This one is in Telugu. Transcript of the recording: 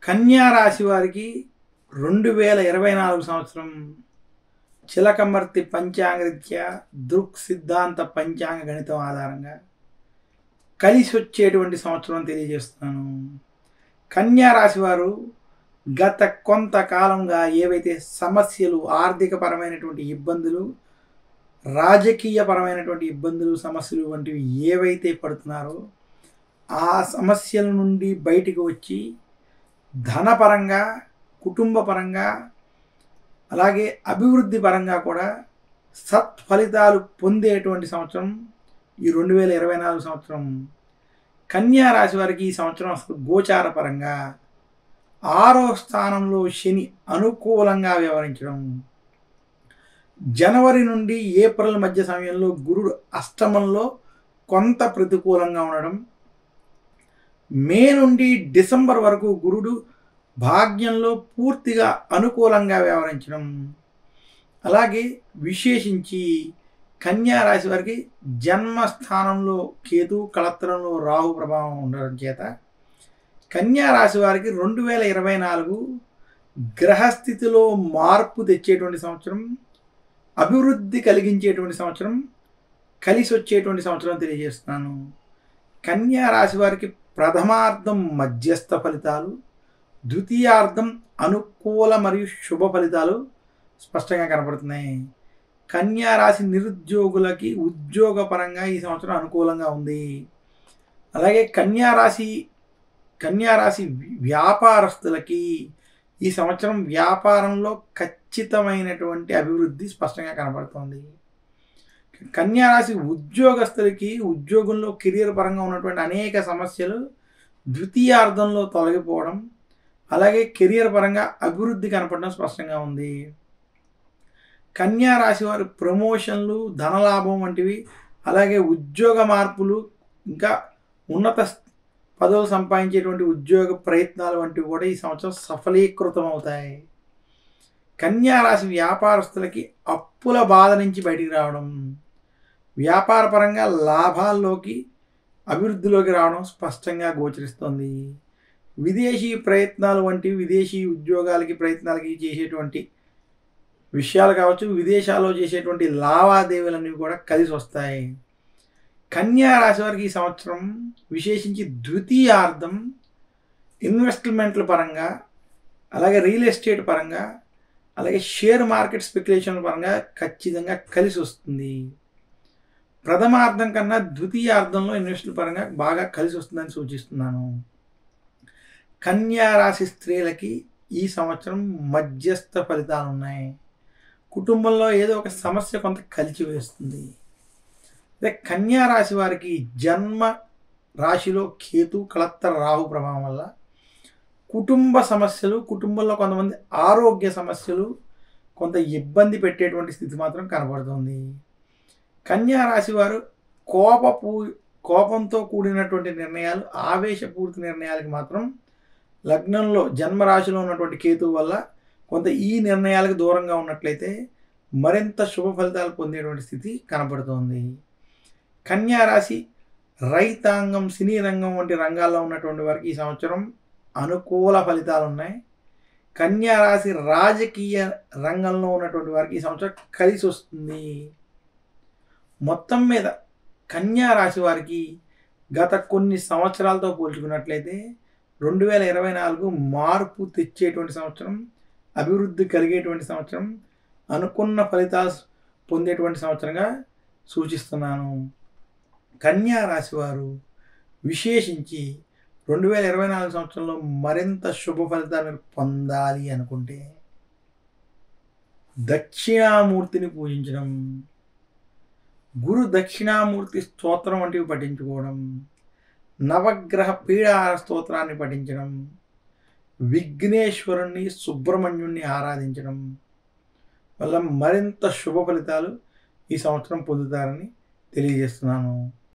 కన్యా రాశి వారికి 2024 సంవత్సరం చిలకమర్తి పంచాంగరీత్యా దృక్ సిద్ధాంత పంచాంగ గణితం ఆధారంగా కలిసి వచ్చేటువంటి సంవత్సరం తెలియజేస్తున్నాను. కన్యా రాశి వారు గత కొంతకాలంగా ఏవైతే సమస్యలు, ఆర్థికపరమైనటువంటి ఇబ్బందులు, రాజకీయపరమైనటువంటి ఇబ్బందులు, సమస్యలు వంటివి ఏవైతే పడుతున్నారో ఆ సమస్యల నుండి బయటికి వచ్చి ధనపరంగా, కుటుంబపరంగా, అలాగే అభివృద్ధి పరంగా కూడా సత్ఫలితాలు పొందేటువంటి సంవత్సరం ఈ 2024 సంవత్సరం. కన్యా రాశి వారికి ఈ సంవత్సరం అసలు గోచార పరంగా 6వ స్థానంలో శని అనుకూలంగా వ్యవహరించడం, జనవరి నుండి ఏప్రిల్ మధ్య సమయంలో గురుడు అష్టమంలో కొంత ప్రతికూలంగా ఉండడం, మే నుండి డిసెంబర్ వరకు గురుడు భాగ్యంలో పూర్తిగా అనుకూలంగా వ్యవహరించడం, అలాగే విశేషించి కన్యా రాశి వారికి జన్మస్థానంలో కేతు, కళత్రంలో రాహు ప్రభావం ఉండడం చేత కన్యా రాశి వారికి 2024 గ్రహస్థితిలో మార్పు తెచ్చేటువంటి సంవత్సరం, అభివృద్ధి కలిగించేటువంటి సంవత్సరం, కలిసి వచ్చేటువంటి సంవత్సరం తెలియజేస్తున్నాను. కన్యా రాశి వారికి ప్రథమార్థం మధ్యస్థ ఫలితాలు, ద్వితీయార్థం అనుకూల మరియు శుభ ఫలితాలు స్పష్టంగా కనపడుతున్నాయి. కన్యా రాశి నిరుద్యోగులకి ఉద్యోగపరంగా ఈ సంవత్సరం అనుకూలంగా ఉంది. అలాగే కన్యా రాశి వ్యాపారస్తులకి ఈ సంవత్సరం వ్యాపారంలో ఖచ్చితమైనటువంటి అభివృద్ధి స్పష్టంగా కనపడుతోంది. కన్యా రాశి ఉద్యోగస్తులకి ఉద్యోగంలో కెరియర్ పరంగా ఉన్నటువంటి అనేక సమస్యలు ద్వితీయార్థంలో తొలగిపోవడం, అలాగే కెరియర్ పరంగా అభివృద్ధి కనపడడం స్పష్టంగా ఉంది. కన్యా రాశి వారి ప్రమోషన్లు, ధనలాభం వంటివి, అలాగే ఉద్యోగ మార్పులు, ఇంకా ఉన్నత పదవులు సంపాదించేటువంటి ఉద్యోగ ప్రయత్నాలు వంటివి కూడా ఈ సంవత్సరం సఫలీకృతం అవుతాయి. కన్యా రాశి వ్యాపారస్తులకి అప్పుల బాధ నుంచి బయటికి రావడం, వ్యాపార పరంగా లాభాల్లోకి, అభివృద్ధిలోకి రావడం స్పష్టంగా గోచరిస్తుంది. విదేశీ ప్రయత్నాలు వంటివి, విదేశీ ప్రయత్నాలకి చేసేటువంటి విషయాలు కావచ్చు, విదేశాల్లో చేసేటువంటి లావాదేవీలన్నీ కూడా కలిసి వస్తాయి. కన్యా రాశి వారికి ఈ సంవత్సరం విశేషించి ద్వితీయార్థం ఇన్వెస్ట్మెంట్ల పరంగా, అలాగే రియల్ ఎస్టేట్ పరంగా, అలాగే షేర్ మార్కెట్ స్పెక్యులేషన్ పరంగా ఖచ్చితంగా కలిసి వస్తుంది. ప్రథమార్థం కన్నా ద్వితీయార్థంలో ఇన్వెస్ట్మెంట్ పరంగా బాగా కలిసి వస్తుందని సూచిస్తున్నాను. కన్యా రాశి స్త్రీలకి ఈ సంవత్సరం మధ్యస్థ ఫలితాలు ఉన్నాయి. కుటుంబంలో ఏదో ఒక సమస్య కొంత కలిచివేస్తుంది. అదే కన్యా రాశి వారికి జన్మ రాశిలో కేతు, కళత్ర రాహు ప్రభావం వల్ల కుటుంబ సమస్యలు, కుటుంబంలో కొంతమంది ఆరోగ్య సమస్యలు కొంత ఇబ్బంది పెట్టేటువంటి స్థితి మాత్రం కనబడుతుంది. కన్యా రాశి వారు కోపంతో కూడినటువంటి నిర్ణయాలు, ఆవేశపూరిత నిర్ణయాలకి మాత్రం లగ్నంలో జన్మరాశిలో ఉన్నటువంటి కేతువు వల్ల కొంత ఈ నిర్ణయాలకు దూరంగా ఉన్నట్లయితే మరింత శుభ ఫలితాలు పొందేటువంటి స్థితి కనపడుతోంది. కన్యా రాశి రైతాంగం, సినీ రంగం వంటి రంగాల్లో ఉన్నటువంటి వారికి ఈ సంవత్సరం అనుకూల ఫలితాలు ఉన్నాయి. కన్యా రాశి రాజకీయ రంగంలో ఉన్నటువంటి వారికి ఈ సంవత్సరం కలిసి వస్తుంది. మొత్తం మీద కన్యా రాశి వారికి గత కొన్ని సంవత్సరాలతో పోల్చుకున్నట్లయితే 2024 మార్పు తెచ్చేటువంటి సంవత్సరం, అభివృద్ధి కలిగేటువంటి సంవత్సరం, అనుకున్న ఫలితాలు పొందేటువంటి సంవత్సరంగా సూచిస్తున్నాను. కన్యా రాశి వారు విశేషించి 2024 సంవత్సరంలో మరింత శుభ ఫలితాలు పొందాలి అనుకుంటే దక్షిణామూర్తిని పూజించడం, గురు దక్షిణామూర్తి స్తోత్రం వంటివి పఠించుకోవడం, నవగ్రహ పీడాహార స్తోత్రాన్ని పఠించడం, విఘ్నేశ్వరుణ్ణి, సుబ్రహ్మణ్యుణ్ణి ఆరాధించడం వల్ల మరింత శుభ ఫలితాలు ఈ సంవత్సరం పొందుతారని తెలియజేస్తున్నాను.